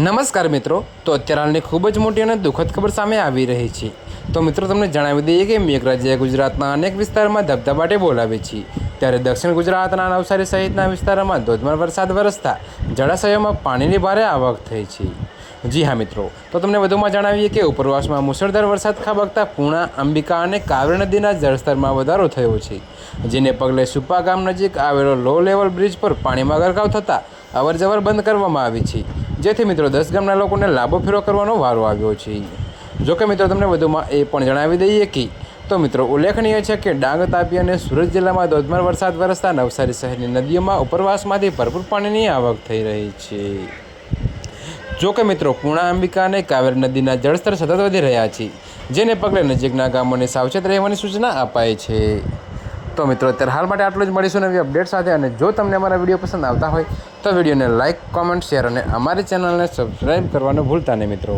નમસ્કાર મિત્રો, તો અત્યારે હાલની ખૂબ જ મોટી અને દુઃખદ ખબર સામે આવી રહી છે। તો મિત્રો તમને જણાવી દઈએ કે મેઘરાજાએ ગુજરાતના અનેક વિસ્તારમાં ધબધબાટે બોલાવી છે। ત્યારે દક્ષિણ ગુજરાતના નવસારી સહિતના વિસ્તારોમાં ધોધમાર વરસાદ વરસતા જળાશયોમાં પાણીની ભારે આવક થઈ છે। જી હા મિત્રો, તો તમને વધુમાં જણાવીએ કે ઉપરવાસમાં મુશળધાર વરસાદ ખાબકતા પૂર્ણા, અંબિકા અને કાવેરી નદીના જળસ્તરમાં વધારો થયો છે, જેને પગલે સુપા ગામ નજીક આવેલો લો લેવલ બ્રિજ પર પાણીમાં ગરકાવ થતાં અવરજવર બંધ કરવામાં આવી છે, જેથી મિત્રો 10 ગામના લોકોને લાંબો ફેરો કરવાનો વારો આવ્યો છે। જોકે મિત્રો તમને વધુમાં એ પણ જણાવી દઈએ કે તો મિત્રો ઉલ્લેખનીય છે કે ડાંગ, તાપી અને સુરત જિલ્લામાં ધોધમાર વરસાદ વરસતા નવસારી શહેરની નદીઓમાં ઉપરવાસમાંથી ભરપૂર પાણીની આવક થઈ રહી છે। જોકે મિત્રો પૂર્ણા, અંબિકા અને કાવેરી નદીના જળસ્તર સતત વધી રહ્યા છે, જેને પગલે નજીકના ગામોને સાવચેત રહેવાની સૂચના અપાઈ છે। તો મિત્રો અત્યારે હાલ માટે આટલું જ। મળીશું નવી અપડેટ સાથે, અને જો તમને અમારા વિડીયો પસંદ આવતા હોય તો વિડીયોને લાઇક, કોમેન્ટ, શેર અને અમારી ચેનલને સબસ્ક્રાઈબ કરવાનું ભૂલતા નહીં મિત્રો।